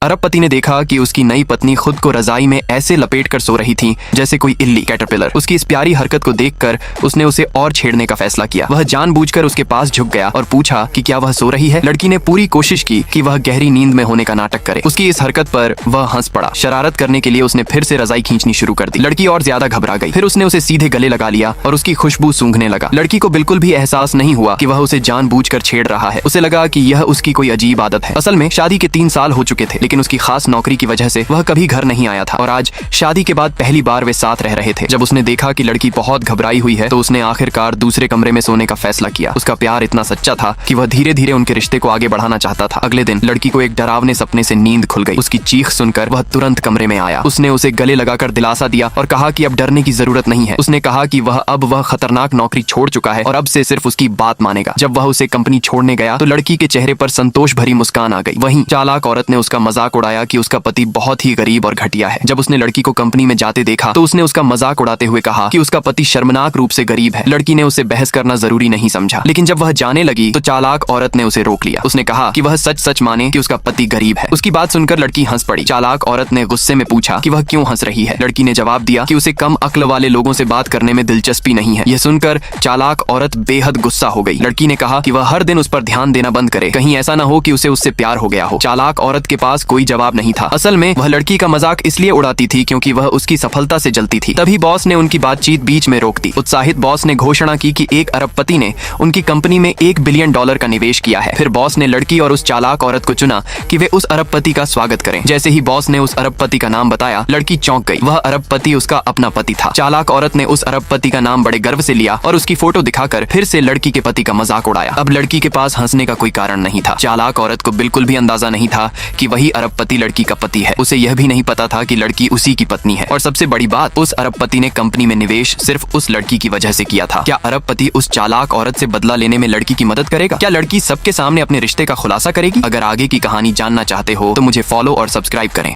अरबपति ने देखा कि उसकी नई पत्नी खुद को रजाई में ऐसे लपेट कर सो रही थी जैसे कोई इल्ली कैटरपिलर। उसकी इस प्यारी हरकत को देखकर उसने उसे और छेड़ने का फैसला किया। वह जानबूझकर उसके पास झुक गया और पूछा कि क्या वह सो रही है। लड़की ने पूरी कोशिश की कि वह गहरी नींद में होने का नाटक करे। उसकी इस हरकत पर वह हंस पड़ा। शरारत करने के लिए उसने फिर से रजाई खींचनी शुरू कर दी। लड़की और ज्यादा घबरा गई। फिर उसने उसे सीधे गले लगा लिया और उसकी खुशबू सूंघने लगा। लड़की को बिल्कुल भी एहसास नहीं हुआ कि वह उसे जानबूझकर छेड़ रहा है। उसे लगा कि यह उसकी कोई अजीब आदत है। असल में शादी के 3 साल हो चुके थे, लेकिन उसकी खास नौकरी की वजह से वह कभी घर नहीं आया था और आज शादी के बाद पहली बार वे साथ रह रहे थे। जब उसने देखा कि लड़की बहुत घबराई हुई है तो उसने आखिरकार दूसरे कमरे में सोने का फैसला किया। उसका प्यार इतना सच्चा था कि वह धीरे धीरे उनके रिश्ते को आगे बढ़ाना चाहता था। अगले दिन लड़की को एक डरावने सपने से नींद खुल गई। उसकी चीख सुनकर वह तुरंत कमरे में आया। उसने उसे गले लगाकर दिलासा दिया और कहा कि अब डरने की जरूरत नहीं है। उसने कहा कि वह खतरनाक नौकरी छोड़ चुका है और अब से सिर्फ उसकी बात मानेगा। जब वह उसे कंपनी छोड़ने गया तो लड़की के चेहरे पर संतोष भरी मुस्कान आ गई। वहीं चालाक औरत ने उसका मजाक उड़ाया कि उसका पति बहुत ही गरीब और घटिया है। जब उसने लड़की को कंपनी में जाते देखा तो उसने उसका मजाक उड़ाते हुए कहा कि उसका पति शर्मनाक रूप से गरीब है। लड़की ने उसे बहस करना जरूरी नहीं समझा, लेकिन जब वह जाने लगी तो चालाक औरत ने उसे रोक लिया। उसने कहा कि वह सच सच माने कि उसका पति गरीब है। उसकी बात सुनकर लड़की हंस पड़ी। चालाक औरत ने गुस्से में पूछा कि वह क्यों हंस रही है। लड़की ने जवाब दिया कि उसे कम अक्ल वाले लोगों से बात करने में दिलचस्पी नहीं है। यह सुनकर चालाक औरत बेहद गुस्सा हो गई। लड़की ने कहा कि वह हर दिन उस पर ध्यान देना बंद करे, कहीं ऐसा न हो कि उसे उससे प्यार हो गया हो। चालाक औरत के पास कोई जवाब नहीं था। असल में वह लड़की का मजाक इसलिए उड़ाती थी क्योंकि वह उसकी सफलता से जलती थी। तभी बॉस ने उनकी बातचीत बीच में रोक दी। उत्साहित बॉस ने घोषणा की कि एक अरबपति ने उनकी कंपनी में $1 बिलियन का निवेश किया है। फिर बॉस ने लड़की और उस चालाक औरत को चुना कि वे उस अरबपति का स्वागत करें। जैसे ही बॉस ने उस अरबपति का नाम बताया, लड़की चौंक गई। वह अरबपति उसका अपना पति था। चालाक औरत ने उस अरबपति का नाम बड़े गर्व से लिया और उसकी फोटो दिखाकर फिर से लड़की के पति का मजाक उड़ाया। अब लड़की के पास हंसने का कोई कारण नहीं था। चालाक औरत को बिल्कुल भी अंदाजा नहीं था कि वही अरबपति लड़की का पति है। उसे यह भी नहीं पता था कि लड़की उसी की पत्नी है। और सबसे बड़ी बात, उस अरबपति ने कंपनी में निवेश सिर्फ उस लड़की की वजह से किया था। क्या अरबपति उस चालाक औरत से बदला लेने में लड़की की मदद करेगा? क्या लड़की सबके सामने अपने रिश्ते का खुलासा करेगी? अगर आगे की कहानी जानना चाहते हो तो मुझे फॉलो और सब्सक्राइब करें।